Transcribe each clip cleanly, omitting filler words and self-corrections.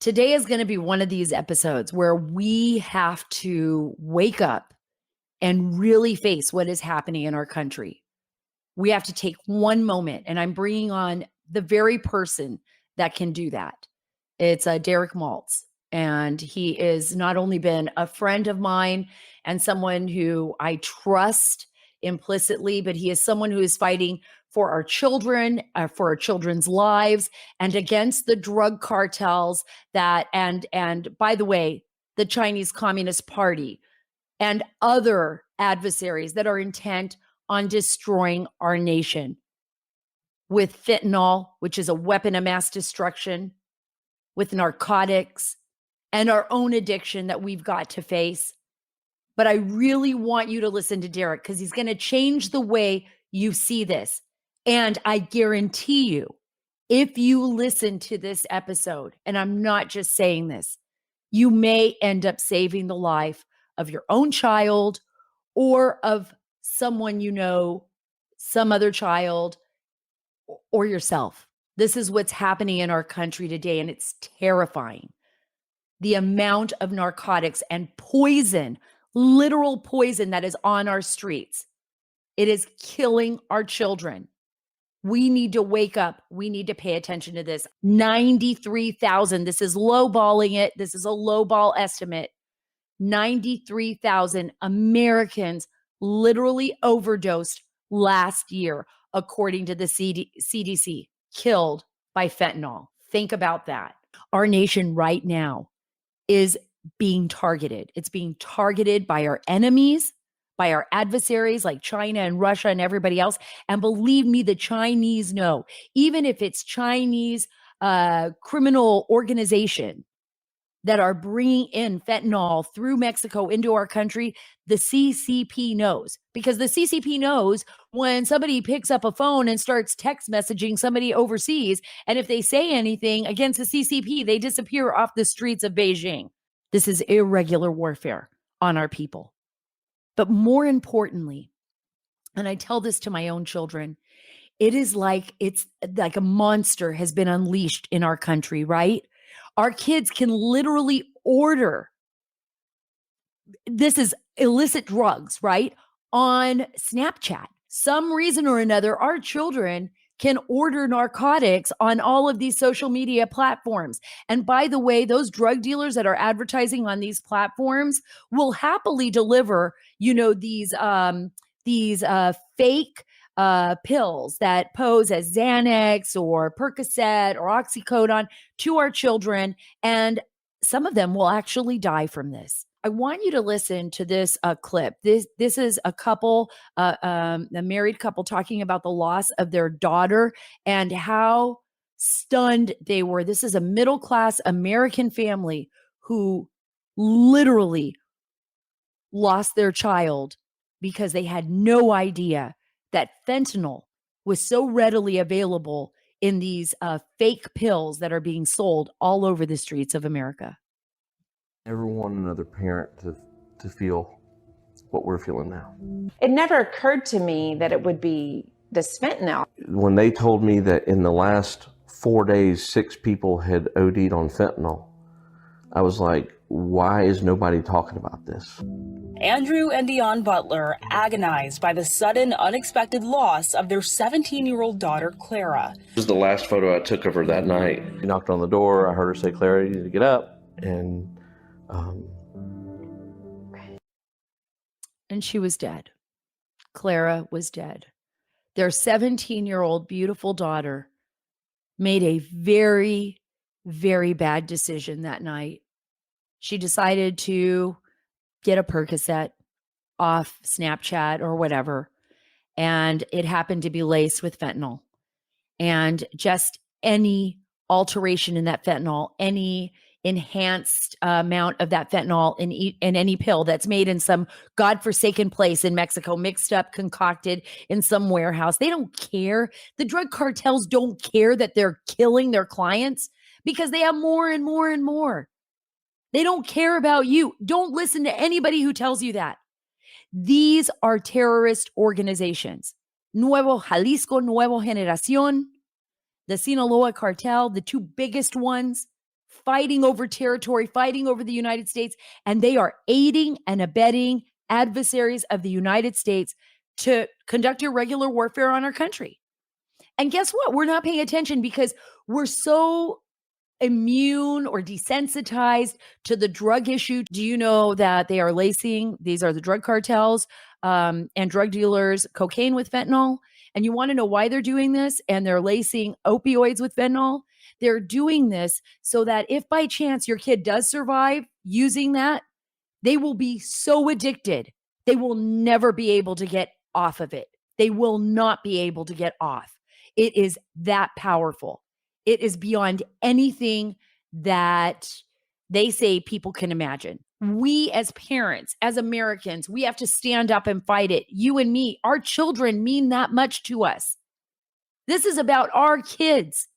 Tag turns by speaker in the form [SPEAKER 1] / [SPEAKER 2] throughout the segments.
[SPEAKER 1] Today is going to be one of these episodes where we have to wake up and really face what is happening in our country. We have to take one moment, and I'm bringing on the very person that can do that. It's Derek Maltz, and he is not only been a friend of mine and someone who I trust implicitly, but he is someone who is fighting for our children, for our children's lives, and against the drug cartels and by the way, the Chinese Communist Party and other adversaries that are intent on destroying our nation with fentanyl, which is a weapon of mass destruction, with narcotics, and our own addiction that we've got to face. But I really want you to listen to Derek because he's going to change the way you see this. And I guarantee you, if you listen to this episode, and I'm not just saying this, you may end up saving the life of your own child or of someone you know, some other child, or yourself. This is what's happening in our country today, and it's terrifying. The amount of narcotics and poison, literal poison that is on our streets. It is killing our children. We need to wake up. We need to pay attention to this. 93,000. This is lowballing it. This is a lowball estimate. 93,000 Americans literally overdosed last year, according to the CDC, killed by fentanyl. Think about that. Our nation right now is being targeted. It's being targeted by our enemies, by our adversaries like China and Russia and everybody else. And believe me, the Chinese know, even if it's Chinese criminal organization that are bringing in fentanyl through Mexico into our country, the CCP knows, because the CCP knows when somebody picks up a phone and starts text messaging somebody overseas, and if they say anything against the CCP, they disappear off the streets of Beijing. This is irregular warfare on our people. But more importantly, and I tell this to my own children, it's like a monster has been unleashed in our country, right? Our kids can literally order, this is illicit drugs, right? On Snapchat. Some reason or another, our children can order narcotics on all of these social media platforms. And by the way, those drug dealers that are advertising on these platforms will happily deliver, these fake pills that pose as Xanax or Percocet or Oxycodone to our children. And some of them will actually die from this. I want you to listen to this clip. This is a couple, a married couple, talking about the loss of their daughter and how stunned they were. This is a middle-class American family who literally lost their child because they had no idea that fentanyl was so readily available in these fake pills that are being sold all over the streets of America.
[SPEAKER 2] Never want another parent to feel what we're feeling now.
[SPEAKER 3] It never occurred to me that it would be this fentanyl.
[SPEAKER 2] When they told me that in the last 4 days, 6 people had OD'd on fentanyl, I was like, why is nobody talking about this?
[SPEAKER 4] Andrew and Dion Butler agonized by the sudden, unexpected loss of their 17-year-old daughter, Clara.
[SPEAKER 2] This is the last photo I took of her that night. She knocked on the door. I heard her say, Clara, you need to get up.
[SPEAKER 1] And she was dead. Clara was dead. Their 17-year-old beautiful daughter made a very, very bad decision that night. She decided to get a Percocet off Snapchat or whatever, and it happened to be laced with fentanyl. And just any alteration in that fentanyl, any enhanced amount of that fentanyl in any pill that's made in some godforsaken place in Mexico, mixed up, concocted in some warehouse. They don't care. The drug cartels don't care that they're killing their clients because they have more and more and more. They don't care about you. Don't listen to anybody who tells you that. These are terrorist organizations. Nuevo Jalisco, Nuevo Generación, the Sinaloa cartel, the two biggest ones, fighting over territory, fighting over the United States, and they are aiding and abetting adversaries of the United States to conduct irregular warfare on our country. And guess what? We're not paying attention because we're so immune or desensitized to the drug issue. Do you know that they are lacing, these are the drug cartels and drug dealers, cocaine with fentanyl? And you want to know why they're doing this? And they're lacing opioids with fentanyl. They're doing this so that if by chance your kid does survive using that, they will be so addicted, they will never be able to get off of it. They will not be able to get off. It is that powerful. It is beyond anything that they say people can imagine. We as parents, as Americans, we have to stand up and fight it. You and me, our children mean that much to us. This is about our kids.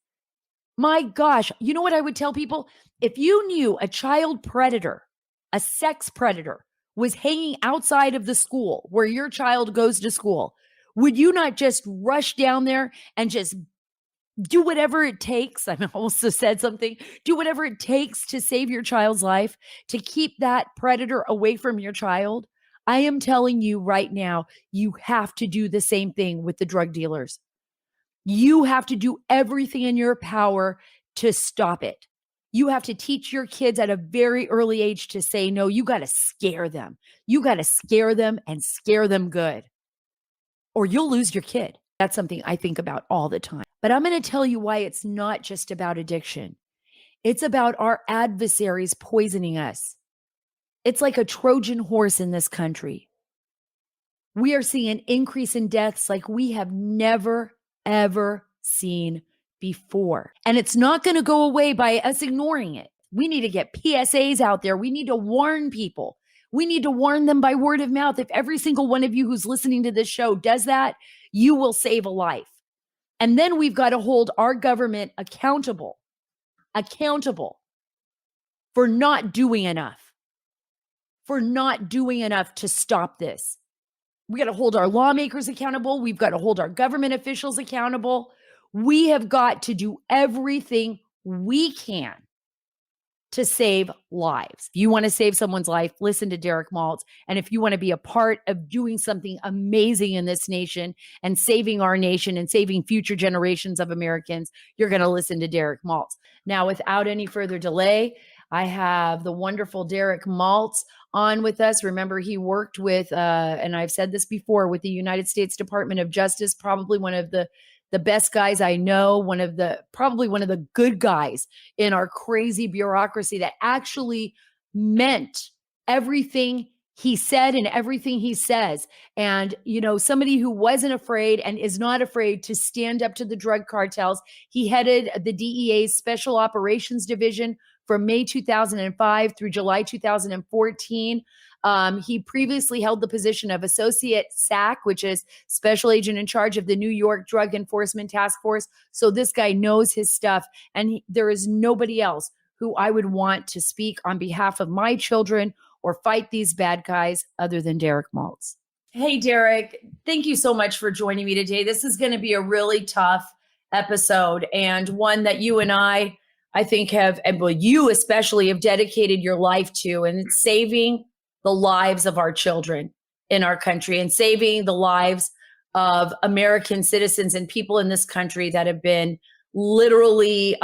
[SPEAKER 1] My gosh, you know what I would tell people? If you knew a child predator, a sex predator, was hanging outside of the school where your child goes to school, would you not just rush down there and just do whatever it takes? I also said something. Do whatever it takes to save your child's life, to keep that predator away from your child. I am telling you right now, you have to do the same thing with the drug dealers. You have to do everything in your power to stop it. You have to teach your kids at a very early age to say no. You got to scare them. You got to scare them and scare them good, or you'll lose your kid. That's something I think about all the time. But I'm going to tell you why it's not just about addiction. It's about our adversaries poisoning us. It's like a Trojan horse in this country. We are seeing an increase in deaths like we have never, ever seen before. And it's not going to go away by us ignoring it. We need to get PSAs out there. We need to warn people. We need to warn them by word of mouth. If every single one of you who's listening to this show does that, you will save a life. And then we've got to hold our government accountable for not doing enough, to stop this. We got to hold our lawmakers accountable. We've got to hold our government officials accountable. We have got to do everything we can to save lives. If you want to save someone's life, listen to Derek Maltz. And if you want to be a part of doing something amazing in this nation and saving our nation and saving future generations of Americans, you're going to listen to Derek Maltz. Now, without any further delay, I have the wonderful Derek Maltz on with us. Remember, he worked with, and I've said this before, with the United States Department of Justice, probably one of the best guys I know, probably one of the good guys in our crazy bureaucracy that actually meant everything he said and everything he says. And, you know, somebody who wasn't afraid and is not afraid to stand up to the drug cartels. He headed the DEA's Special Operations Division from May 2005 through July 2014. He previously held the position of Associate SAC, which is Special Agent in Charge of the New York Drug Enforcement Task Force. So this guy knows his stuff. And there is nobody else who I would want to speak on behalf of my children or fight these bad guys other than Derek Maltz. Hey, Derek, thank you so much for joining me today. This is going to be a really tough episode, and one that you and I think have, and well, you especially have dedicated your life to, and it's saving the lives of our children in our country and saving the lives of American citizens and people in this country that have been literally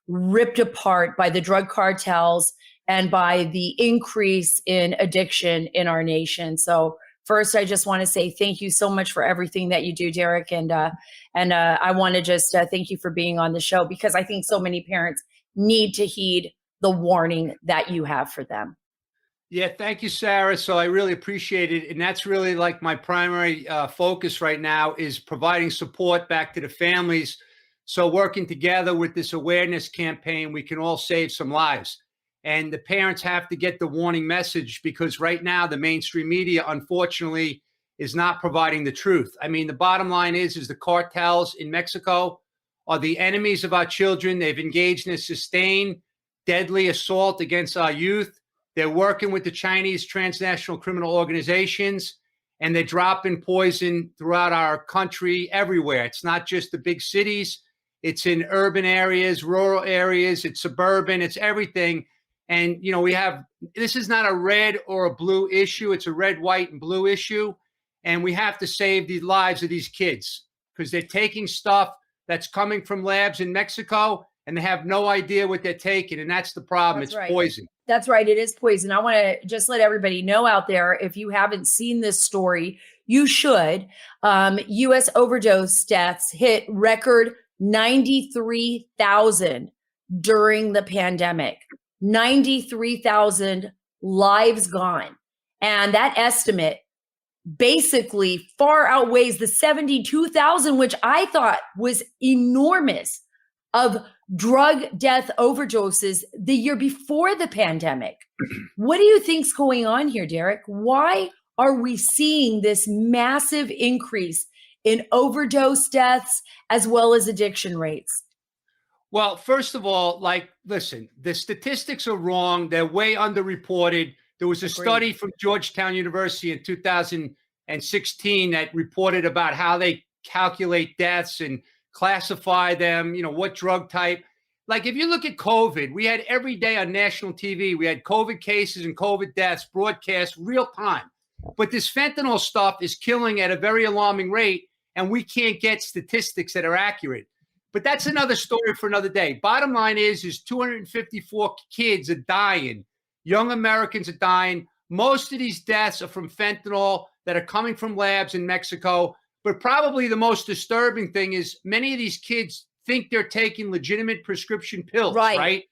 [SPEAKER 1] ripped apart by the drug cartels and by the increase in addiction in our nation. So first, I just want to say thank you so much for everything that you do, Derek. And I want to just thank you for being on the show, because I think so many parents need to heed the warning that you have for them.
[SPEAKER 5] Yeah, thank you, Sarah. So I really appreciate it. And that's really like my primary focus right now, is providing support back to the families. So working together with this awareness campaign, we can all save some lives. And the parents have to get the warning message, because right now the mainstream media, unfortunately, is not providing the truth. I mean, the bottom line is the cartels in Mexico are the enemies of our children. They've engaged in a sustained, deadly assault against our youth. They're working with the Chinese transnational criminal organizations, and they're dropping poison throughout our country everywhere. It's not just the big cities. It's in urban areas, rural areas, it's suburban, it's everything. And, this is not a red or a blue issue. It's a red, white, and blue issue. And we have to save the lives of these kids because they're taking stuff that's coming from labs in Mexico and they have no idea what they're taking. And that's the problem. It's poison.
[SPEAKER 1] That's right. It is poison. I want to just let everybody know out there, if you haven't seen this story, you should. U.S. overdose deaths hit record 93,000 during the pandemic. 93,000 lives gone. And that estimate basically far outweighs the 72,000, which I thought was enormous, of drug death overdoses the year before the pandemic. What do you think's going on here, Derek? Why are we seeing this massive increase in overdose deaths as well as addiction rates?
[SPEAKER 5] Well, first of all, listen, the statistics are wrong. They're way underreported. There was a study from Georgetown University in 2016 that reported about how they calculate deaths and classify them, what drug type. Like if you look at COVID, we had every day on national TV, we had COVID cases and COVID deaths broadcast real time. But this fentanyl stuff is killing at a very alarming rate, and we can't get statistics that are accurate. But that's another story for another day. Bottom line is 254 kids are dying. Young Americans are dying. Most of these deaths are from fentanyl that are coming from labs in Mexico. But probably the most disturbing thing is many of these kids think they're taking legitimate prescription pills, right?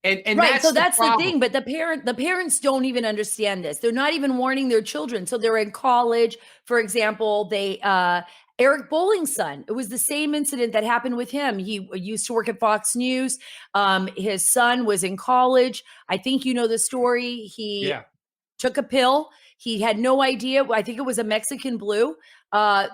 [SPEAKER 5] And
[SPEAKER 1] right. So that's the thing. But the parents don't even understand this. They're not even warning their children. So they're in college, for example. Eric Bolling's son, it was the same incident that happened with him. He used to work at Fox News. His son was in college. I think you know the story. He took a pill. He had no idea. I think it was a Mexican Blue.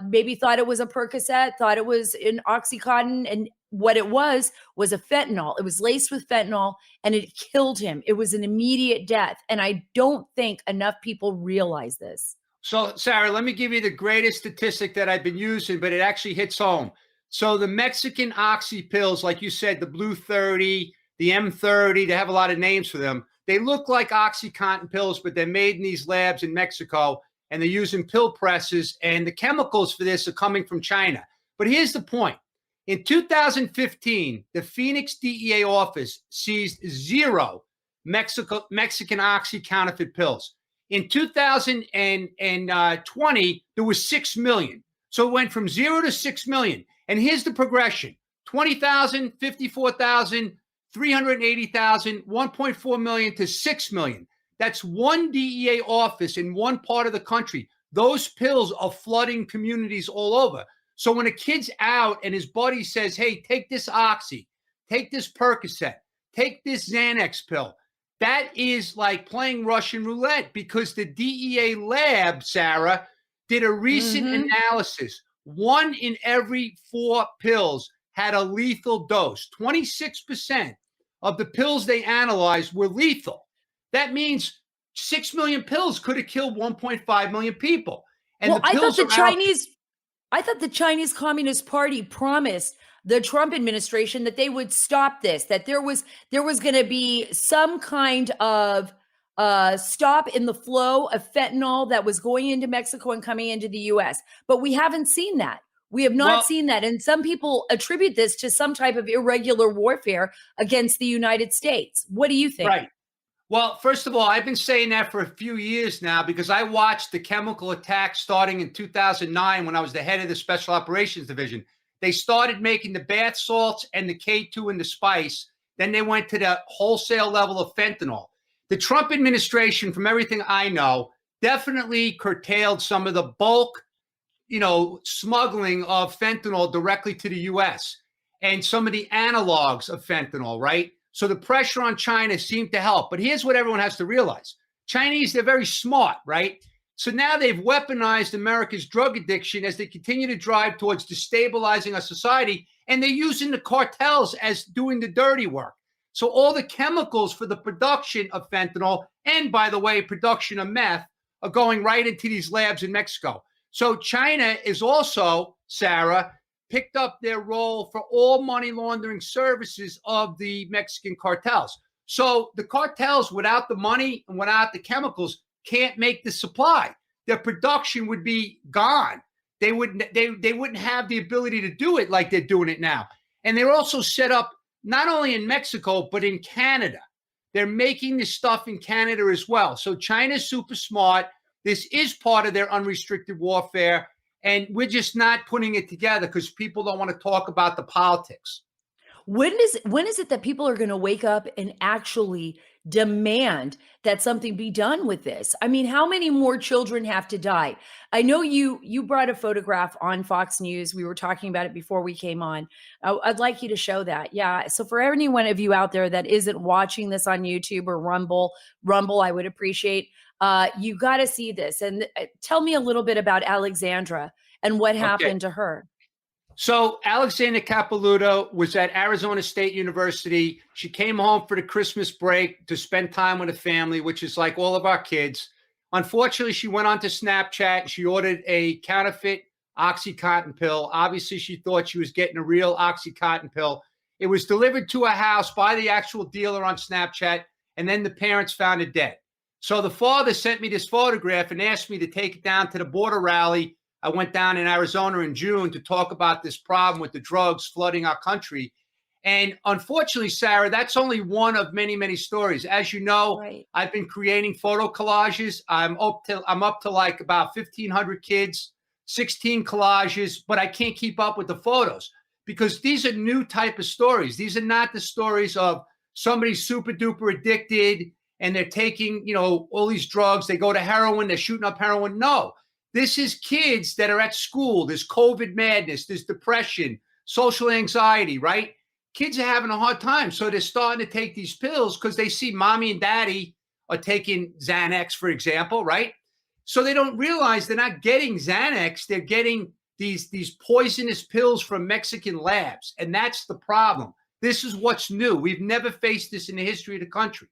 [SPEAKER 1] Maybe thought it was a Percocet, thought it was an Oxycontin. And what it was a fentanyl. It was laced with fentanyl and it killed him. It was an immediate death. And I don't think enough people realize this.
[SPEAKER 5] So, Sarah, let me give you the greatest statistic that I've been using, but it actually hits home. So the Mexican oxy pills, like you said, the Blue 30, the M30, they have a lot of names for them. They look like Oxycontin pills, but they're made in these labs in Mexico, and they're using pill presses, and the chemicals for this are coming from China. But here's the point. In 2015, the Phoenix DEA office seized 0 Mexican oxy counterfeit pills. In 2020, there was 6 million. So it went from 0 to 6 million. And here's the progression: 20,000, 54,000, 380,000, 1.4 million to 6 million. That's one DEA office in one part of the country. Those pills are flooding communities all over. So when a kid's out and his buddy says, hey, take this Oxy, take this Percocet, take this Xanax pill, that is like playing Russian roulette, because the DEA lab, Sarah, did a recent analysis. 1 in every 4 pills had a lethal dose. 26% of the pills they analyzed were lethal. That means 6 million pills could have killed 1.5 million people. And
[SPEAKER 1] well, I thought the Chinese Communist Party promised the Trump administration that they would stop this, that there was going to be some kind of stop in the flow of fentanyl that was going into Mexico and coming into the U.S. But we haven't seen that. We have not seen that. And some people attribute this to some type of irregular warfare against the United States. What do you think?
[SPEAKER 5] Right. Well, first of all, I've been saying that for a few years now, because I watched the chemical attack starting in 2009 when I was the head of the Special Operations Division. They started making the bath salts and the K2 and the spice. Then they went to the wholesale level of fentanyl. The Trump administration, from everything I know, definitely curtailed some of the bulk, smuggling of fentanyl directly to the U.S. and some of the analogs of fentanyl, right? So the pressure on China seemed to help. But here's what everyone has to realize. Chinese, they're very smart, right? So now they've weaponized America's drug addiction as they continue to drive towards destabilizing our society. And they're using the cartels as doing the dirty work. So all the chemicals for the production of fentanyl and, by the way, production of meth are going right into these labs in Mexico. So China is also, Sarah, picked up their role for all money laundering services of the Mexican cartels. So the cartels, without the money and without the chemicals, can't make the supply. Their production would be gone. They wouldn't have the ability to do it like they're doing it now. And they're also set up not only in Mexico, but in Canada. They're making this stuff in Canada as well. So China's super smart. This is part of their unrestricted warfare. And we're just not putting it together because people don't want to talk about the politics.
[SPEAKER 1] When is it that people are going to wake up and actually demand that something be done with this? I mean, how many more children have to die? I know you brought a photograph on Fox News. We were talking about it before we came on. I'd like you to show that. Yeah. So for any one of you out there that isn't watching this on YouTube or Rumble, I would appreciate you got to see this. And tell me a little bit about Alexandra and what happened to her.
[SPEAKER 5] So Alexandra Capilouto was at Arizona State University. She came home for the Christmas break to spend time with her family, which is like all of our kids. Unfortunately, she went onto Snapchat and she ordered a counterfeit OxyContin pill. Obviously, she thought she was getting a real OxyContin pill. It was delivered to her house by the actual dealer on Snapchat, and then the parents found it dead. So the father sent me this photograph and asked me to take it down to the border rally. I went down in Arizona in June to talk about this problem with the drugs flooding our country. And unfortunately, Sarah, that's only one of many, many stories. As you know,
[SPEAKER 1] Right.
[SPEAKER 5] I've been creating photo collages. I'm up to like about 1,500 kids, 16 collages, but I can't keep up with the photos because these are new type of stories. These are not the stories of somebody super duper addicted and they're taking, all these drugs. They go to heroin, they're shooting up heroin. No. This is kids that are at school. There's COVID madness. There's depression, social anxiety, right? Kids are having a hard time. So they're starting to take these pills because they see mommy and daddy are taking Xanax, for example, right? So they don't realize they're not getting Xanax. They're getting these poisonous pills from Mexican labs. And that's the problem. This is what's new. We've never faced this in the history of the country.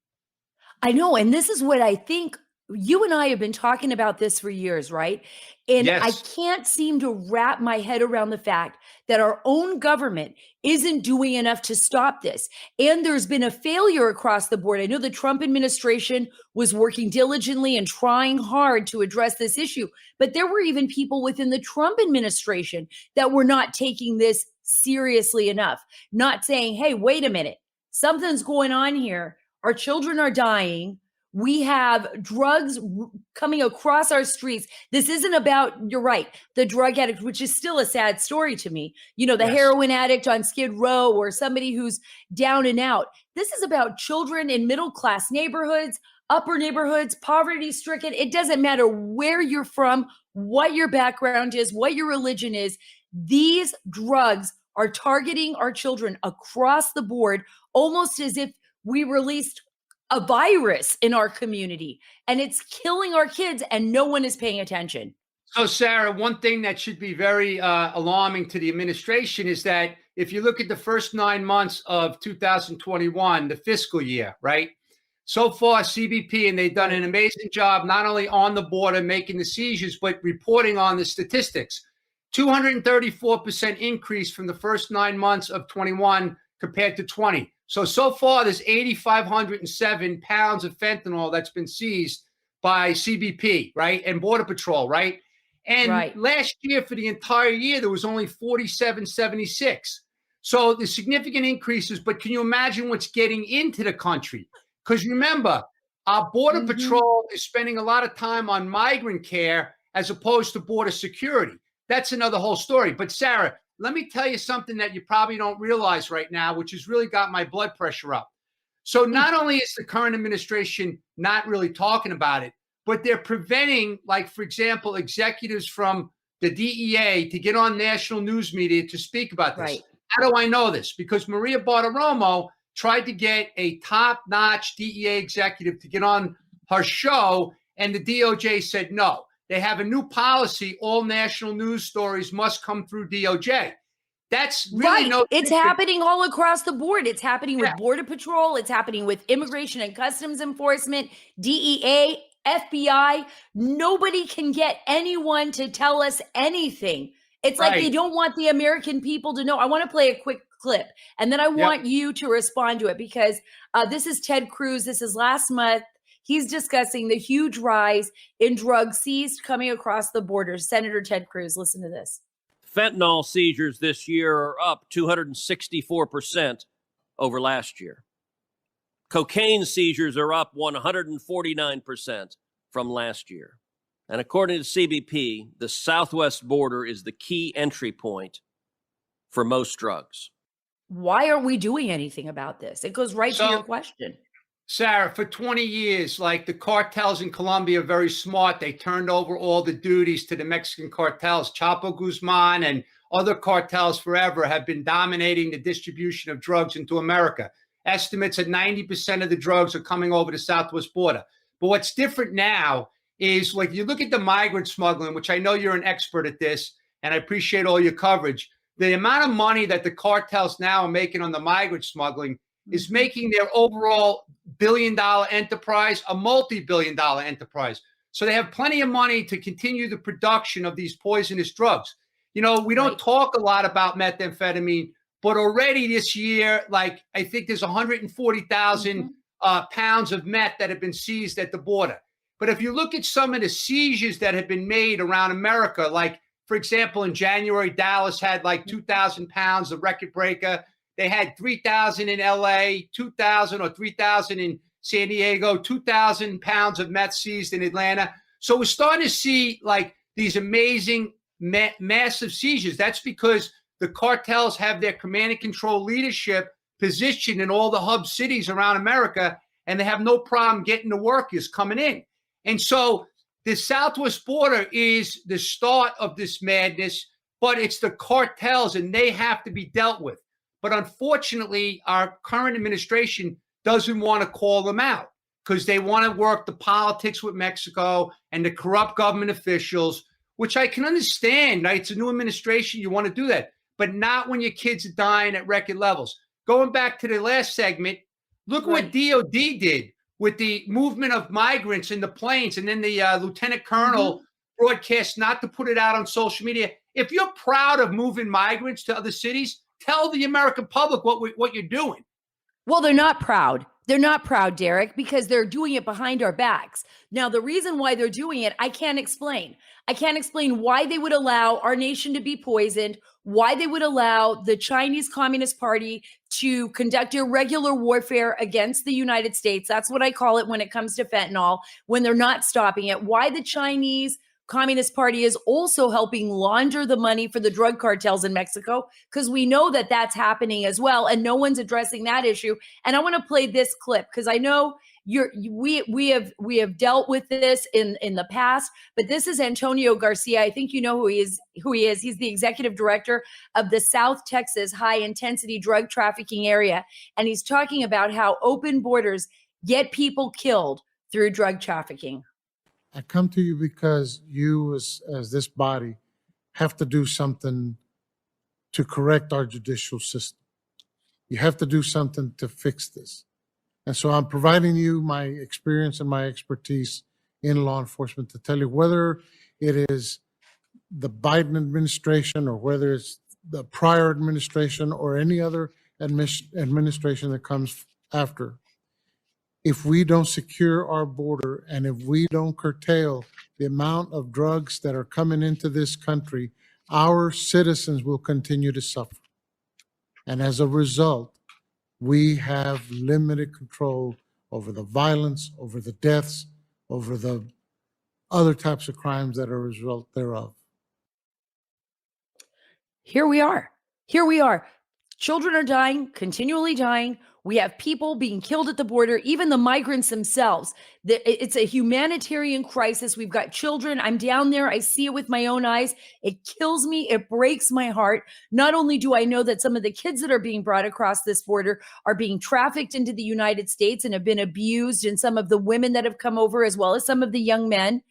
[SPEAKER 1] I know. And this is what I think you and I have been talking about this for years, right? And
[SPEAKER 5] Yes.
[SPEAKER 1] I can't seem to wrap my head around the fact that our own government isn't doing enough to stop this. And there's been a failure across the board. I know the Trump administration was working diligently and trying hard to address this issue, but there were even people within the Trump administration that were not taking this seriously enough, not saying, hey, wait a minute, something's going on here. Our children are dying. We have drugs coming across our streets. This isn't about, you're right, the drug addict, which is still a sad story to me. The
[SPEAKER 5] Yes.
[SPEAKER 1] heroin addict on Skid Row or somebody who's down and out. This is about children in middle-class neighborhoods, upper neighborhoods, poverty-stricken. It doesn't matter where you're from, what your background is, what your religion is. These drugs are targeting our children across the board, almost as if we released a virus in our community and it's killing our kids and no one is paying attention.
[SPEAKER 5] So, Sarah, one thing that should be very alarming to the administration is that if you look at the first 9 months of 2021, the fiscal year, right? So far, CBP, and they've done an amazing job, not only on the border making the seizures, but reporting on the statistics. 234% increase from the first 9 months of 21 compared to 20. So far, there's 8,507 pounds of fentanyl that's been seized by CBP, right? And Border Patrol, right? And last year, for the entire year, there was only 4776. So the significant increases, but can you imagine what's getting into the country? Because remember, our Border Patrol is spending a lot of time on migrant care as opposed to border security. That's another whole story. But Sarah, let me tell you something that you probably don't realize right now, which has really got my blood pressure up. So not only is the current administration not really talking about it, but they're preventing, like, for example, executives from the DEA to get on national news media to speak about this.
[SPEAKER 1] Right.
[SPEAKER 5] How do I know this? Because Maria Bartiromo tried to get a top-notch DEA executive to get on her show, and the DOJ said no. They have a new policy. All national news stories must come through DOJ. That's really
[SPEAKER 1] It's happening all across the board. It's happening with Border Patrol. It's happening with Immigration and Customs Enforcement, DEA, FBI. Nobody can get anyone to tell us anything. It's like they
[SPEAKER 5] Right.
[SPEAKER 1] don't want the American people to know. I want to play a quick clip, and then I want you to respond to it, because this is Ted Cruz. This is last month. He's discussing the huge rise in drugs seized coming across the border. Senator Ted Cruz, listen to this.
[SPEAKER 6] Fentanyl seizures this year are up 264% over last year. Cocaine seizures are up 149% from last year. And according to CBP, the southwest border is the key entry point for most drugs.
[SPEAKER 1] Why aren't we doing anything about this? It goes right to your question.
[SPEAKER 5] Sarah, for 20 years, like the cartels in Colombia are very smart. They turned over all the duties to the Mexican cartels. Chapo Guzman and other cartels forever have been dominating the distribution of drugs into America. Estimates at 90% of the drugs are coming over the southwest border. But what's different now is, like, you look at the migrant smuggling, which I know you're an expert at this, and I appreciate all your coverage. The amount of money that the cartels now are making on the migrant smuggling is making their overall billion-dollar enterprise a multi-billion-dollar enterprise. So they have plenty of money to continue the production of these poisonous drugs. You know, we don't talk a lot about methamphetamine, but already this year, like, I think there's 140,000 pounds of meth that have been seized at the border. But if you look at some of the seizures that have been made around America, like, for example, in January, Dallas had like 2,000 pounds of record breaker. They had 3,000 in LA, 2,000 or 3,000 in San Diego, 2,000 pounds of meth seized in Atlanta. So we're starting to see like these amazing massive seizures. That's because the cartels have their command and control leadership positioned in all the hub cities around America, and they have no problem getting the workers coming in. And so the southwest border is the start of this madness, but it's the cartels, and they have to be dealt with. But unfortunately, our current administration doesn't want to call them out because they want to work the politics with Mexico and the corrupt government officials, which I can understand. Right? It's a new administration. You want to do that, but not when your kids are dying at record levels. Going back to the last segment, look what DOD did with the movement of migrants in the planes, and then the lieutenant colonel broadcast not to put it out on social media. If you're proud of moving migrants to other cities, tell the American public what you're doing.
[SPEAKER 1] Well, they're not proud. They're not proud, Derek, because they're doing it behind our backs. Now, the reason why they're doing it, I can't explain. I can't explain why they would allow our nation to be poisoned, why they would allow the Chinese Communist Party to conduct irregular warfare against the United States. That's what I call it when it comes to fentanyl, when they're not stopping it. Why the Chinese Communist Party is also helping launder the money for the drug cartels in Mexico, because we know that that's happening as well, and no one's addressing that issue. And I want to play this clip because I know we have dealt with this in the past, but this is Antonio Garcia. I think you know who he is. He's the executive director of the South Texas High Intensity Drug Trafficking Area, and he's talking about how open borders get people killed through drug trafficking.
[SPEAKER 7] I come to you because you, as this body, have to do something to correct our judicial system. You have to do something to fix this. And so I'm providing you my experience and my expertise in law enforcement to tell you whether it is the Biden administration or whether it's the prior administration or any other administration that comes after. If we don't secure our border and if we don't curtail the amount of drugs that are coming into this country, our citizens will continue to suffer. And as a result, we have limited control over the violence, over the deaths, over the other types of crimes that are a result thereof.
[SPEAKER 1] Here we are. Here we are. Children are dying, continually dying. We have people being killed at the border, even the migrants themselves. It's a humanitarian crisis. We've got children. I'm down there. I see it with my own eyes. It kills me. It breaks my heart. Not only do I know that some of the kids that are being brought across this border are being trafficked into the United States and have been abused, and some of the women that have come over, as well as some of the young men.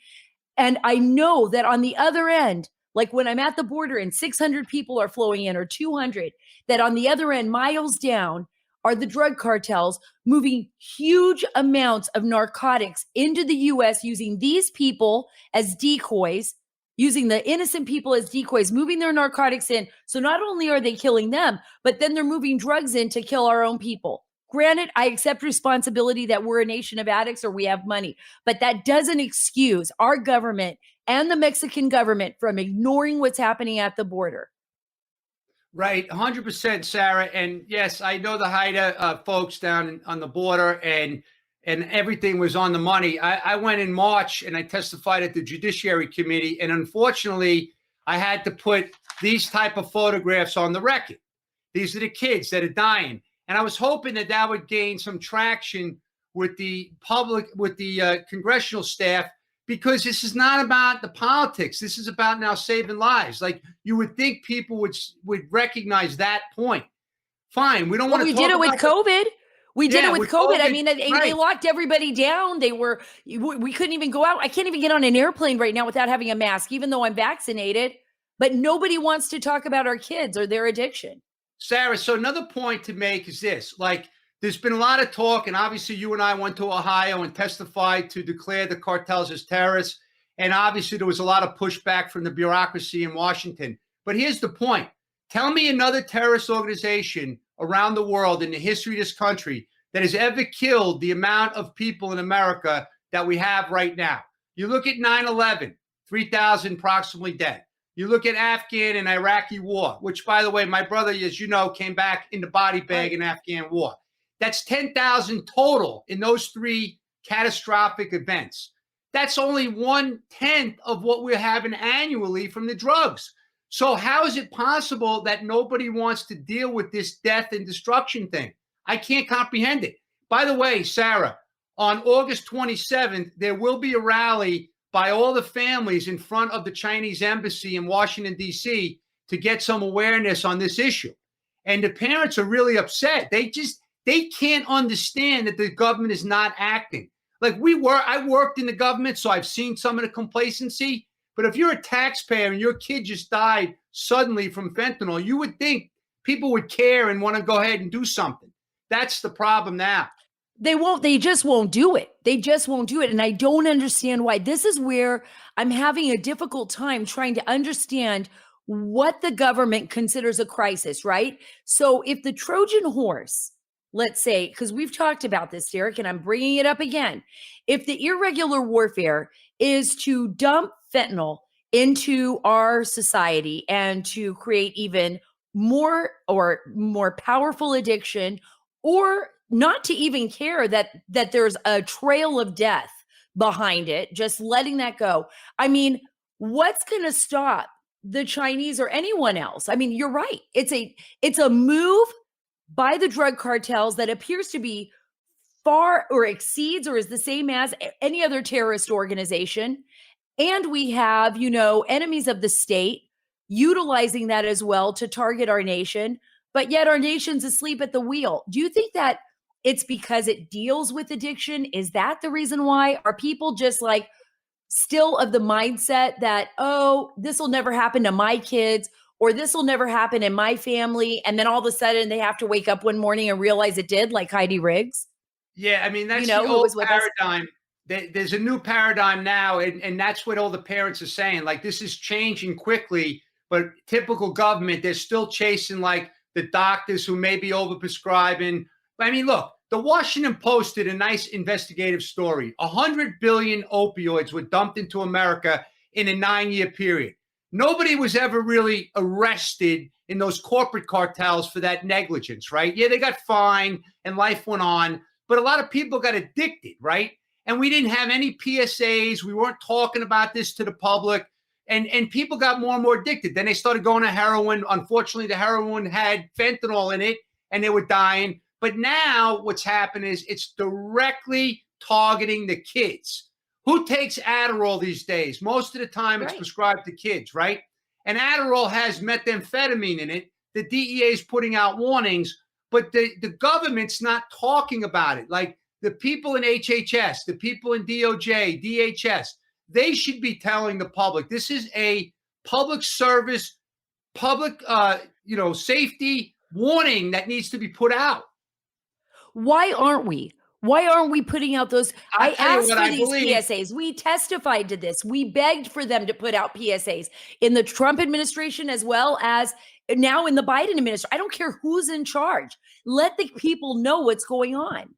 [SPEAKER 1] And I know that on the other end, like when I'm at the border and 600 people are flowing in or 200, that on the other end, miles down, are the drug cartels moving huge amounts of narcotics into the U.S. using these people as decoys using the innocent people as decoys, moving their narcotics in. So not only are they killing them, but then they're moving drugs in to kill our own people. Granted, I accept responsibility that we're a nation of addicts or we have money, but that doesn't excuse our government and the Mexican government from ignoring what's happening at the border.
[SPEAKER 5] Right, 100%, Sarah. And yes, I know the Haida folks down on the border, and everything was on the money. I went in March and I testified at the Judiciary Committee, and unfortunately, I had to put these type of photographs on the record. These are the kids that are dying, and I was hoping that that would gain some traction with the public, with the congressional staff, because this is not about the politics. This is about now saving lives. Like, you would think people would recognize that point. Fine, we don't want to.
[SPEAKER 1] We did it with COVID. We did it with COVID. I mean, they
[SPEAKER 5] right.
[SPEAKER 1] locked everybody down. We couldn't even go out. I can't even get on an airplane right now without having a mask, even though I'm vaccinated. But nobody wants to talk about our kids or their addiction.
[SPEAKER 5] Sarah, so another point to make is this: like, there's been a lot of talk, and obviously you and I went to Ohio and testified to declare the cartels as terrorists. And obviously there was a lot of pushback from the bureaucracy in Washington. But here's the point. Tell me another terrorist organization around the world in the history of this country that has ever killed the amount of people in America that we have right now. You look at 9/11, 3,000 approximately dead. You look at Afghan and Iraqi war, which, by the way, my brother, as you know, came back in the body bag in Afghan war. That's 10,000 total in those three catastrophic events. That's only 1/10 of what we're having annually from the drugs. So how is it possible that nobody wants to deal with this death and destruction thing? I can't comprehend it. By the way, Sarah, on August 27th, there will be a rally by all the families in front of the Chinese embassy in Washington, D.C. to get some awareness on this issue. And the parents are really upset. They can't understand that the government is not acting. Like, I worked in the government, so I've seen some of the complacency. But if you're a taxpayer and your kid just died suddenly from fentanyl, you would think people would care and want to go ahead and do something. That's the problem now.
[SPEAKER 1] They just won't do it. They just won't do it. And I don't understand why. This is where I'm having a difficult time trying to understand what the government considers a crisis, right? So if the Trojan horse, let's say, because we've talked about this, Derek, and I'm bringing it up again. If the irregular warfare is to dump fentanyl into our society and to create even more powerful addiction, or not to even care that there's a trail of death behind it, just letting that go. I mean, what's going to stop the Chinese or anyone else? I mean, you're right. It's a move by the drug cartels that appears to be far or exceeds or is the same as any other terrorist organization. And we have, enemies of the state utilizing that as well to target our nation, but yet our nation's asleep at the wheel. Do you think that it's because it deals with addiction? Is that the reason why? Are people just like still of the mindset that, oh, this will never happen to my kids, or this will never happen in my family, and then all of a sudden they have to wake up one morning and realize it did, like Heidi Riggs?
[SPEAKER 5] Yeah, I mean, that's the old paradigm. There's a new paradigm now, and that's what all the parents are saying. Like, this is changing quickly, but typical government, they're still chasing like the doctors who may be overprescribing. I mean, look, the Washington Post did a nice investigative story. 100 billion opioids were dumped into America in a 9-year period. Nobody was ever really arrested in those corporate cartels for that negligence, right? Yeah, they got fined and life went on, but a lot of people got addicted, right? And we didn't have any PSAs. We weren't talking about this to the public. And people got more and more addicted. Then they started going to heroin. Unfortunately, the heroin had fentanyl in it and they were dying. But now what's happened is it's directly targeting the kids. Who takes Adderall these days? Most of the time it's prescribed to kids, right? And Adderall has methamphetamine in it. The DEA is putting out warnings, but the government's not talking about it. Like, the people in HHS, the people in DOJ, DHS, they should be telling the public. This is a public service, public, safety warning that needs to be put out.
[SPEAKER 1] Why aren't we? Why aren't we putting out those? I
[SPEAKER 5] I'll tell you
[SPEAKER 1] asked
[SPEAKER 5] what
[SPEAKER 1] for
[SPEAKER 5] I
[SPEAKER 1] these
[SPEAKER 5] believe.
[SPEAKER 1] PSAs. We testified to this. We begged for them to put out PSAs in the Trump administration as well as now in the Biden administration. I don't care who's in charge. Let the people know what's going on.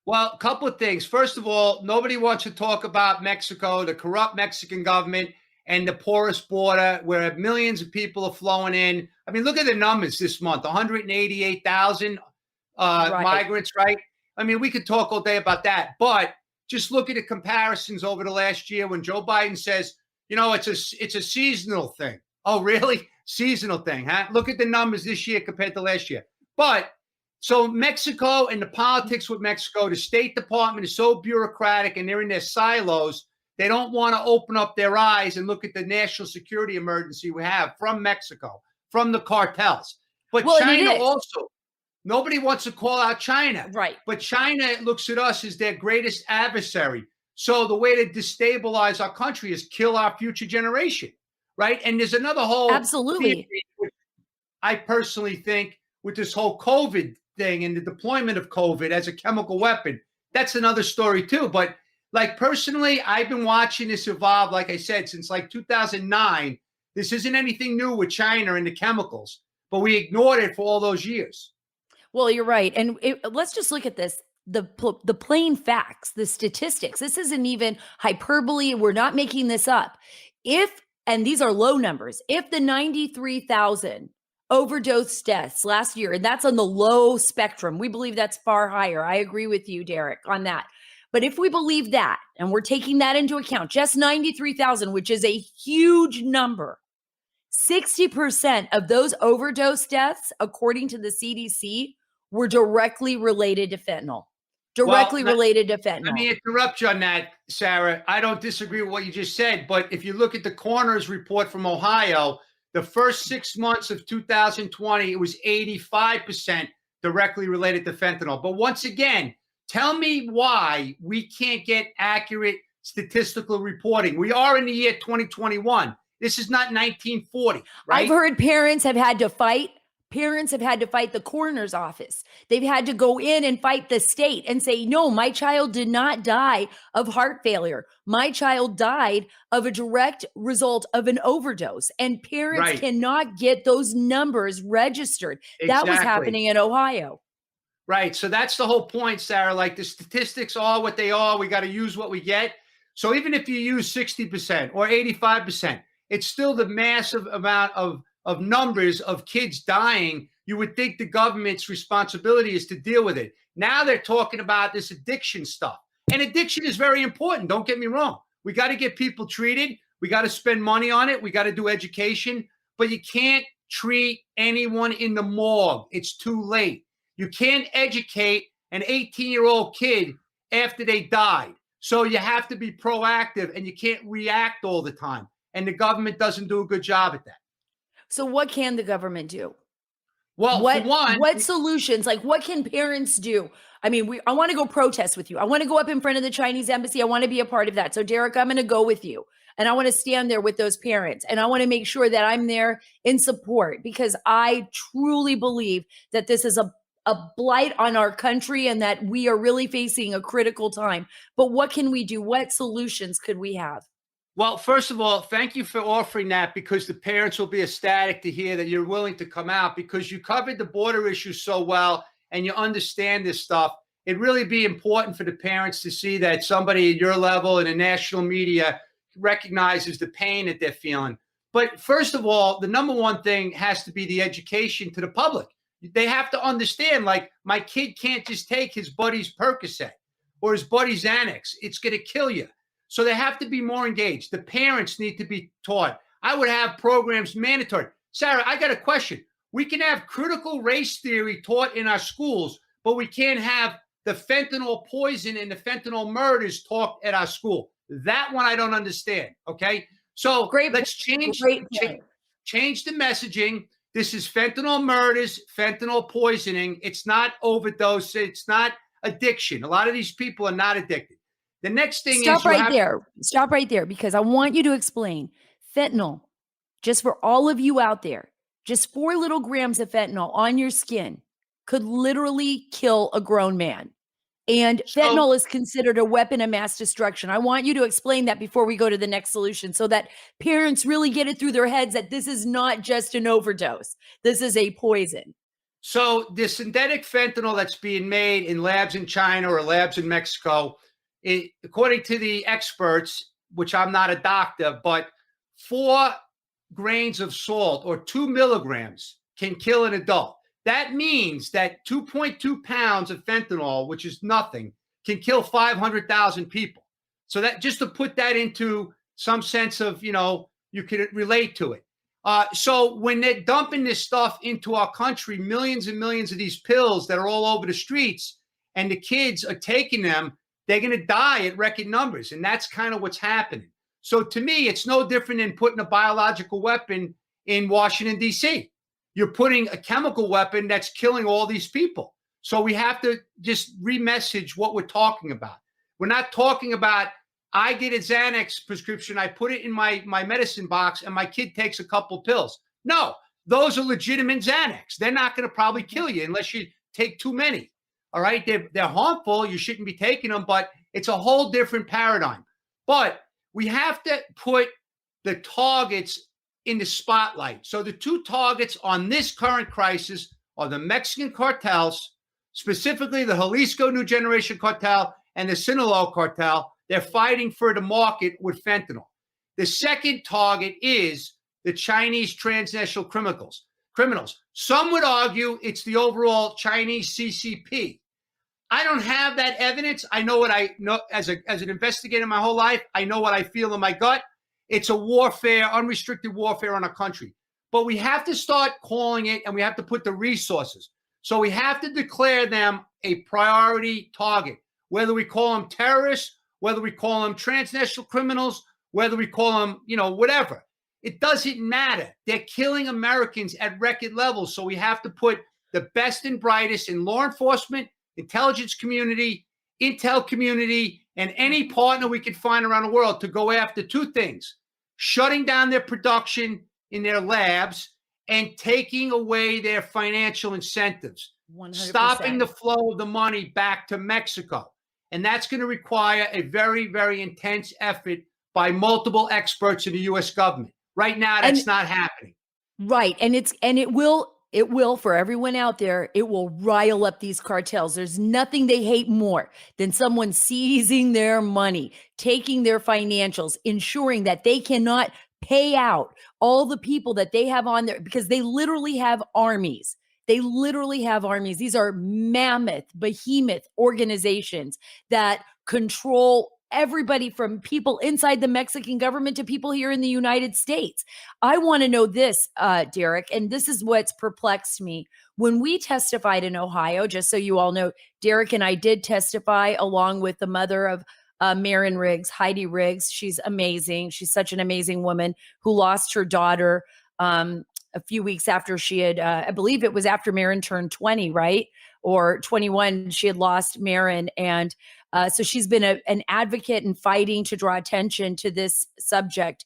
[SPEAKER 5] Well, a couple of things. First of all, nobody wants to talk about Mexico, the corrupt Mexican government, and the porous border where millions of people are flowing in. I mean, look at the numbers this month, 188,000 migrants, right? I mean, we could talk all day about that, but just look at the comparisons over the last year when Joe Biden says, you know, it's a seasonal thing. Oh, really? Seasonal thing, huh? Look at the numbers this year compared to last year. But so Mexico and the politics with Mexico, the State Department is so bureaucratic and they're in their silos. They don't want to open up their eyes and look at the national security emergency we have from Mexico, from the cartels. But China also, nobody wants to call out China.
[SPEAKER 1] Right.
[SPEAKER 5] But China looks at us as their greatest adversary. So the way to destabilize our country is kill our future generation. Right. And there's another whole
[SPEAKER 1] absolutely
[SPEAKER 5] theory, I personally think, with this whole COVID thing and the deployment of COVID as a chemical weapon. That's another story too. But like personally, I've been watching this evolve, like I said, since like 2009. This isn't anything new with China and the chemicals, but we ignored it for all those years.
[SPEAKER 1] Well, you're right. And let's just look at this. The plain facts, the statistics. This isn't even hyperbole. We're not making this up. And these are low numbers, if the 93,000 overdose deaths last year, and that's on the low spectrum, we believe that's far higher. I agree with you, Derek, on that. But if we believe that, and we're taking that into account, just 93,000, which is a huge number, 60% of those overdose deaths, according to the CDC, were directly related to fentanyl. Related to fentanyl.
[SPEAKER 5] Let me interrupt you on that, Sarah. I don't disagree with what you just said, but if you look at the coroner's report from Ohio, the first 6 months of 2020, it was 85% directly related to fentanyl. But once again, tell me why we can't get accurate statistical reporting. We are in the year 2021. This is not 1940, right?
[SPEAKER 1] I've heard parents have had to fight the coroner's office. They've had to go in and fight the state and say, no, my child did not die of heart failure. My child died of a direct result of an overdose. And parents cannot get those numbers registered.
[SPEAKER 5] Exactly.
[SPEAKER 1] That was happening in Ohio.
[SPEAKER 5] Right. So that's the whole point, Sarah. Like the statistics are what they are. We got to use what we get. So even if you use 60% or 85%, it's still the massive amount of numbers of kids dying. You would think the government's responsibility is to deal with it. Now they're talking about this addiction stuff. And addiction is very important. Don't get me wrong. We got to get people treated. We got to spend money on it. We got to do education. But you can't treat anyone in the morgue. It's too late. You can't educate an 18-year-old kid after they died. So you have to be proactive and you can't react all the time. And the government doesn't do a good job at that.
[SPEAKER 1] So what can the government do?
[SPEAKER 5] Well,
[SPEAKER 1] what solutions, like what can parents do? I mean, I want to go protest with you. I want to go up in front of the Chinese embassy. I want to be a part of that. So Derek, I'm going to go with you and I want to stand there with those parents and I want to make sure that I'm there in support because I truly believe that this is a blight on our country and that we are really facing a critical time. But what can we do? What solutions could we have?
[SPEAKER 5] Well, first of all, thank you for offering that because the parents will be ecstatic to hear that you're willing to come out because you covered the border issue so well and you understand this stuff. It'd really be important for the parents to see that somebody at your level in the national media recognizes the pain that they're feeling. But first of all, the number one thing has to be the education to the public. They have to understand, like, my kid can't just take his buddy's Percocet or his buddy's Xanax. It's going to kill you. So they have to be more engaged. The parents need to be taught. I would have programs mandatory. Sarah, I got a question. We can have critical race theory taught in our schools, but we can't have the fentanyl poison and the fentanyl murders taught at our school. That one I don't understand. Okay. So let's change the messaging. This is fentanyl murders, fentanyl poisoning. It's not overdose. It's not addiction. A lot of these people are not addicted. The next thing
[SPEAKER 1] Stop right there, because I want you to explain fentanyl, just for all of you out there, just 4 little grams of fentanyl on your skin could literally kill a grown man. And
[SPEAKER 5] So-
[SPEAKER 1] fentanyl is considered a weapon of mass destruction. I want you to explain that before we go to the next solution so that parents really get it through their heads that this is not just an overdose. This is a poison.
[SPEAKER 5] So the synthetic fentanyl that's being made in labs in China or labs in Mexico, according to the experts, which I'm not a doctor, but 4 grains of salt or 2 milligrams can kill an adult. That means that 2.2 pounds of fentanyl, which is nothing, can kill 500,000 people. So that, just to put that into some sense of, you can relate to it. So when they're dumping this stuff into our country, millions and millions of these pills that are all over the streets, and the kids are taking them, they're going to die at record numbers. And that's kind of what's happening. So to me, it's no different than putting a biological weapon in Washington, D.C. You're putting a chemical weapon that's killing all these people. So we have to just remessage what we're talking about. We're not talking about, I get a Xanax prescription, I put it in my medicine box, and my kid takes a couple pills. No, those are legitimate Xanax. They're not going to probably kill you unless you take too many. All right, they're harmful. You shouldn't be taking them, but it's a whole different paradigm. But we have to put the targets in the spotlight. So the 2 targets on this current crisis are the Mexican cartels, specifically the Jalisco New Generation Cartel and the Sinaloa Cartel. They're fighting for the market with fentanyl. The second target is the Chinese transnational criminals. Some would argue it's the overall Chinese CCP. I don't have that evidence. I know what I know as an investigator my whole life. I know what I feel in my gut. It's a warfare, unrestricted warfare on our country. But we have to start calling it, and we have to put the resources. So we have to declare them a priority target, whether we call them terrorists, whether we call them transnational criminals, whether we call them, whatever. It doesn't matter. They're killing Americans at record levels. So we have to put the best and brightest in law enforcement, intelligence community, intel community, and any partner we can find around the world to go after 2 things: shutting down their production in their labs and taking away their financial incentives,
[SPEAKER 1] 100%.
[SPEAKER 5] stopping the flow of the money back to Mexico. And that's going to require a very, very intense effort by multiple experts in the U.S. government. Right now, that's not happening.
[SPEAKER 1] Right. And it will, for everyone out there, it will rile up these cartels. There's nothing they hate more than someone seizing their money, taking their financials, ensuring that they cannot pay out all the people that they have on there, because they literally have armies. These are mammoth, behemoth organizations that control everybody from people inside the Mexican government to people here in the United States. I want to know this, Derek, and this is what's perplexed me. When we testified in Ohio, just so you all know, Derek and I did testify along with the mother of Marin Riggs, Heidi Riggs. She's amazing. She's such an amazing woman who lost her daughter a few weeks after she had, I believe it was after Marin turned 20, right? Or 21, she had lost Marin. And so she's been an advocate and fighting to draw attention to this subject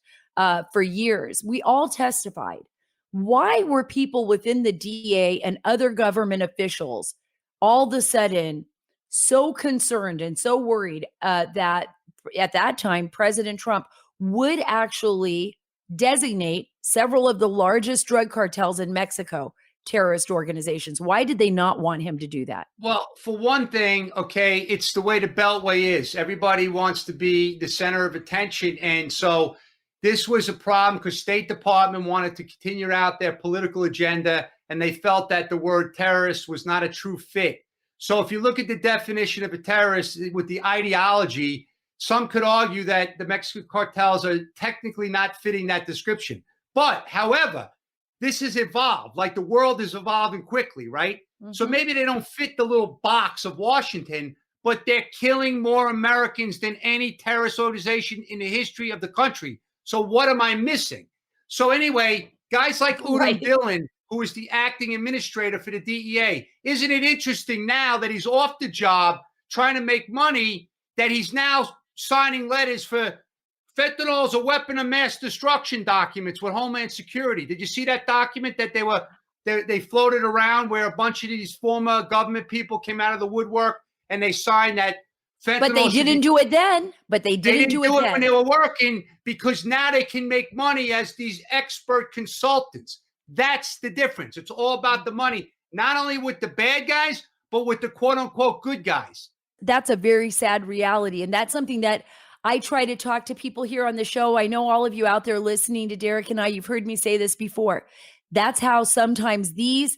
[SPEAKER 1] for years. We all testified. Why were people within the DEA and other government officials all of a sudden so concerned and so worried that at that time, President Trump would actually designate several of the largest drug cartels in Mexico terrorist organizations? Why did they not want him to do that?
[SPEAKER 5] Well, for one thing, okay, it's the way the Beltway is. Everybody wants to be the center of attention. And so this was a problem because State Department wanted to continue out their political agenda, and they felt that the word terrorist was not a true fit. So if you look at the definition of a terrorist with the ideology, some could argue that the Mexican cartels are technically not fitting that description. But, however, this has evolved. Like the world is evolving quickly, right? Mm-hmm. So maybe they don't fit the little box of Washington, but they're killing more Americans than any terrorist organization in the history of the country. So what am I missing? So anyway, guys like Udom Dillon, who is the acting administrator for the DEA, isn't it interesting now that he's off the job trying to make money that he's now signing letters for fentanyl is a weapon of mass destruction documents with Homeland Security? Did you see that document that they floated around where a bunch of these former government people came out of the woodwork and they signed that fentanyl.
[SPEAKER 1] But they didn't do it then. But they
[SPEAKER 5] They
[SPEAKER 1] didn't
[SPEAKER 5] didn't
[SPEAKER 1] do it
[SPEAKER 5] when
[SPEAKER 1] then.
[SPEAKER 5] they were working, because now they can make money as these expert consultants. That's the difference. It's all about the money, not only with the bad guys, but with the quote unquote good guys.
[SPEAKER 1] That's a very sad reality. And that's something that I try to talk to people here on the show. I know all of you out there listening to Derek and I, you've heard me say this before. That's how sometimes these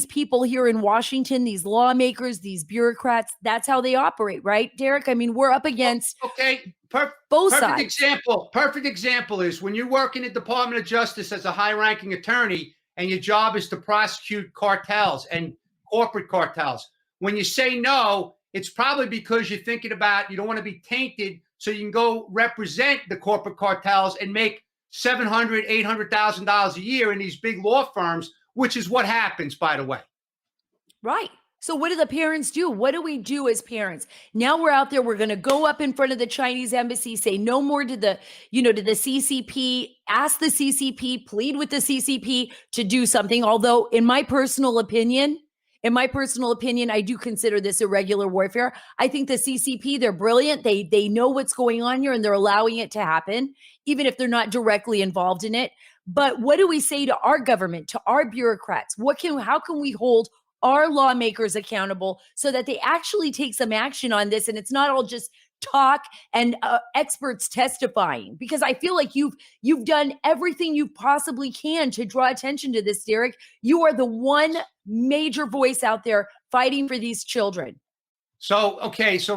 [SPEAKER 1] people here in Washington, these lawmakers, these bureaucrats, that's how they operate, right, Derek? I mean, we're up against both sides.
[SPEAKER 5] Perfect example is when you work in the Department of Justice as a high-ranking attorney and your job is to prosecute cartels and corporate cartels. When you say no, it's probably because you're thinking about you don't want to be tainted, so you can go represent the corporate cartels and make $700,000, $800,000 a year in these big law firms, which is what happens, by the way.
[SPEAKER 1] Right. So what do the parents do? What do we do as parents? Now we're out there, we're going to go up in front of the Chinese embassy, say no more to the, to the CCP, ask the CCP, plead with the CCP to do something. Although in my personal opinion, I do consider this irregular warfare. I think the CCP, they're brilliant. They know what's going on here and they're allowing it to happen, even if they're not directly involved in it. But what do we say to our government, to our bureaucrats? How can we hold our lawmakers accountable so that they actually take some action on this and it's not all just talk and experts testifying? Because I feel like you've done everything you possibly can to draw attention to this, Derek. You are the one major voice out there fighting for these children.
[SPEAKER 5] So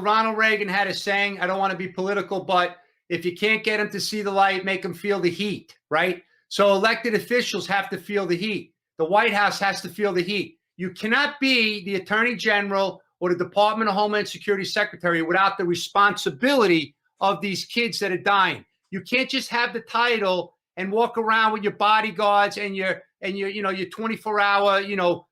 [SPEAKER 5] Ronald Reagan had a saying, I don't want to be political, but if you can't get them to see the light, make them feel the heat, right? So elected officials have to feel the heat. The White House has to feel the heat. You cannot be the Attorney General or the Department of Homeland Security Secretary without the responsibility of these kids that are dying. You can't just have the title and walk around with your bodyguards and your 24-hour,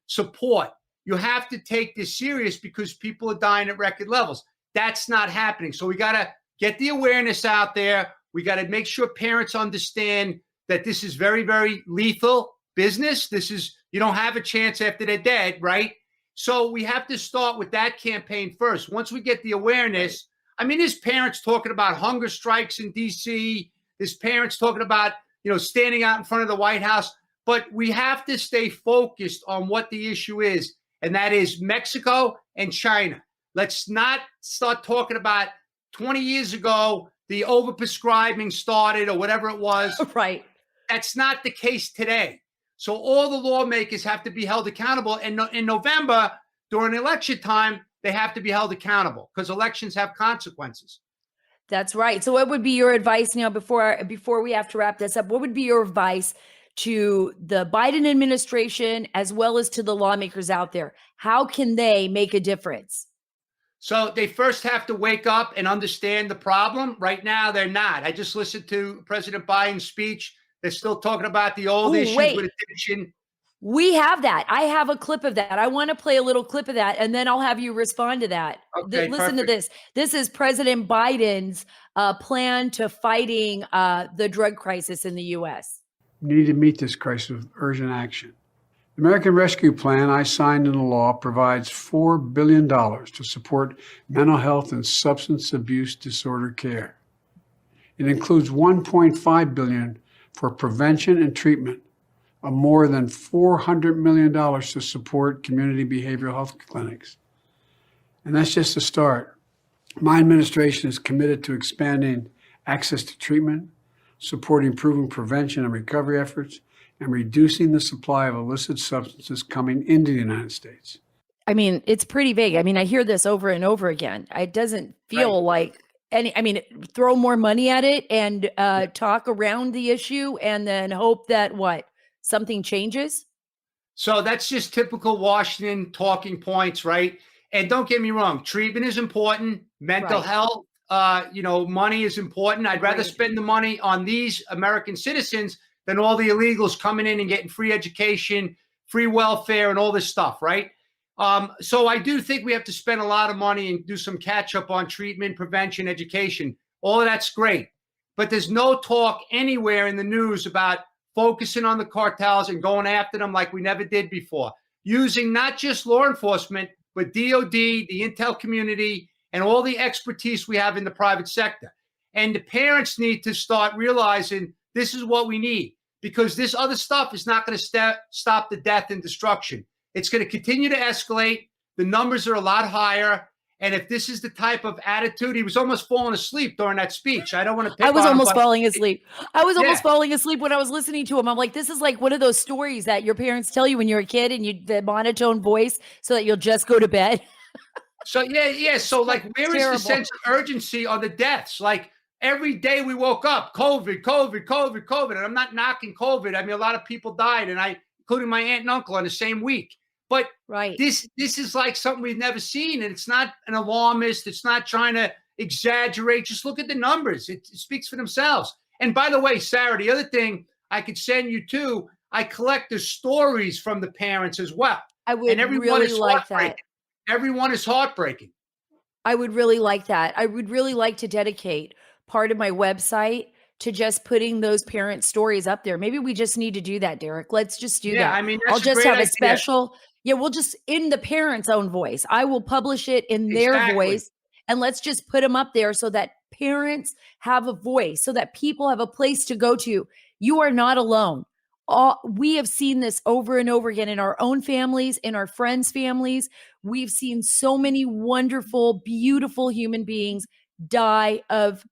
[SPEAKER 5] support. You have to take this serious because people are dying at record levels. That's not happening. So we got to get the awareness out there. We got to make sure parents understand that this is very, very lethal business. You don't have a chance after they're dead, right? So we have to start with that campaign first. Once we get the awareness, there's parents talking about hunger strikes in DC. There's parents talking about, standing out in front of the White House. But we have to stay focused on what the issue is, and that is Mexico and China. Let's not start talking about 20 years ago, the overprescribing started or whatever it was.
[SPEAKER 1] Right.
[SPEAKER 5] That's not the case today. So all the lawmakers have to be held accountable. And in November, during election time, they have to be held accountable because elections have consequences.
[SPEAKER 1] That's right. So what would be your advice now before we have to wrap this up? What would be your advice to the Biden administration as well as to the lawmakers out there? How can they make a difference?
[SPEAKER 5] So they first have to wake up and understand the problem. Right now, they're not. I just listened to President Biden's speech. They're still talking about the old issues with addiction.
[SPEAKER 1] We have that. I have a clip of that. I want to play a little clip of that, and then I'll have you respond to that.
[SPEAKER 5] Okay,
[SPEAKER 1] Listen to this. This is President Biden's plan to fighting the drug crisis in the U.S.
[SPEAKER 8] We need to meet this crisis with urgent action. The American Rescue Plan I signed into law provides $4 billion to support mental health and substance abuse disorder care. It includes $1.5 billion for prevention and treatment, of more than $400 million to support community behavioral health clinics. And that's just a start. My administration is committed to expanding access to treatment, supporting proven prevention and recovery efforts, and reducing the supply of illicit substances coming into the United States.
[SPEAKER 1] It's pretty vague. I hear this over and over again. It doesn't feel like throw more money at it and talk around the issue and then hope that something changes.
[SPEAKER 5] So that's just typical Washington talking points, right? And don't get me wrong, treatment is important. Mental health, money is important. I'd rather spend the money on these American citizens than all the illegals coming in and getting free education, free welfare, and all this stuff, right? So I do think we have to spend a lot of money and do some catch up on treatment, prevention, education. All of that's great. But there's no talk anywhere in the news about focusing on the cartels and going after them like we never did before. Using not just law enforcement, but DOD, the intel community, and all the expertise we have in the private sector. And the parents need to start realizing this is what we need, because this other stuff is not going to stop the death and destruction. It's going to continue to escalate. The numbers are a lot higher. And if this is the type of attitude, he was almost falling asleep during that speech. I don't want to pick
[SPEAKER 1] I was
[SPEAKER 5] on him,
[SPEAKER 1] almost
[SPEAKER 5] but-
[SPEAKER 1] falling asleep. I was almost
[SPEAKER 5] Yeah.
[SPEAKER 1] falling asleep when I was listening to him. I'm like, this is like one of those stories that your parents tell you when you're a kid and the monotone voice so that you'll just go to bed.
[SPEAKER 5] So yeah. So like, where is
[SPEAKER 1] Terrible.
[SPEAKER 5] the sense of urgency on the deaths? Like every day we woke up, COVID. And I'm not knocking COVID. I mean, a lot of people died, and including my aunt and uncle, in the same week. But
[SPEAKER 1] Right.
[SPEAKER 5] this is like something we've never seen, and it's not an alarmist. It's not trying to exaggerate. Just look at the numbers. It speaks for themselves. And by the way, Sarah, the other thing I could send you too, I collect the stories from the parents as well.
[SPEAKER 1] I would
[SPEAKER 5] And everyone
[SPEAKER 1] really
[SPEAKER 5] is
[SPEAKER 1] like that.
[SPEAKER 5] heartbreaking. Everyone is heartbreaking.
[SPEAKER 1] I would really like that. I would really like to dedicate part of my website to just putting those parent stories up there. Maybe we just need to do that, Derek. Let's just do
[SPEAKER 5] Yeah,
[SPEAKER 1] that.
[SPEAKER 5] I mean, that's
[SPEAKER 1] I'll
[SPEAKER 5] a
[SPEAKER 1] just
[SPEAKER 5] great
[SPEAKER 1] have a
[SPEAKER 5] idea.
[SPEAKER 1] special, we'll just in the parents' own voice. I will publish it in their
[SPEAKER 5] Exactly.
[SPEAKER 1] voice, and let's just put them up there so that parents have a voice, so that people have a place to go to. You are not alone. We have seen this over and over again in our own families, in our friends' families. We've seen so many wonderful, beautiful human beings die of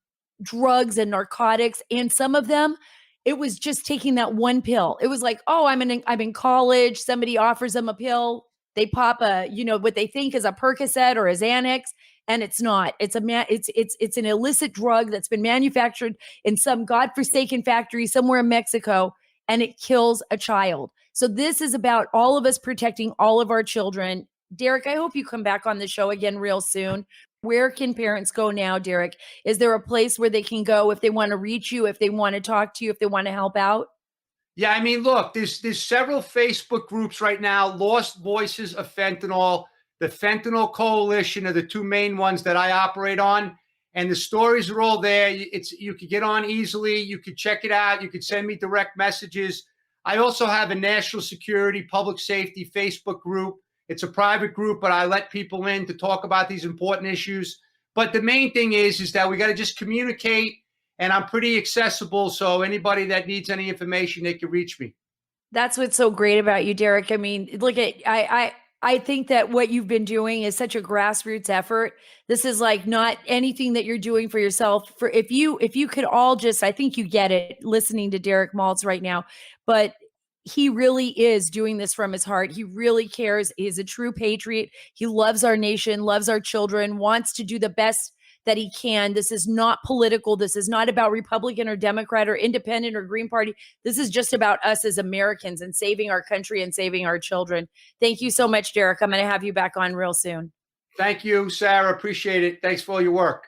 [SPEAKER 1] drugs and narcotics, and some of them, it was just taking that one pill. It was like, oh, I'm in college, somebody offers them a pill, they pop what they think is a Percocet or a Xanax, and it's not. It's an illicit drug that's been manufactured in some godforsaken factory somewhere in Mexico, and it kills a child. So this is about all of us protecting all of our children. Derek, I hope you come back on the show again real soon. Where can parents go now, Derek? Is there a place where they can go if they want to reach you, if they want to talk to you, if they want to help out?
[SPEAKER 5] Yeah, I mean, look, there's several Facebook groups right now. Lost Voices of Fentanyl, the Fentanyl Coalition are the two main ones that I operate on, and the stories are all there. You could get on easily. You could check it out. You could send me direct messages. I also have a national security, public safety Facebook group. It's a private group, but I let people in to talk about these important issues. But the main thing is that we got to just communicate, and I'm pretty accessible. So anybody that needs any information, they can reach me.
[SPEAKER 1] That's what's so great about you, Derek. I mean, look at I think that what you've been doing is such a grassroots effort. This is like not anything that you're doing for yourself. For if you could all just, I think you get it listening to Derek Maltz right now, but he really is doing this from his heart. He really cares. He's a true patriot. He loves our nation, loves our children, wants to do the best that he can. This is not political. This is not about Republican or Democrat or Independent or Green Party. This is just about us as Americans and saving our country and saving our children. Thank you so much, Derek. I'm going to have you back on real soon.
[SPEAKER 5] Thank you, Sarah. Appreciate it. Thanks for all your work.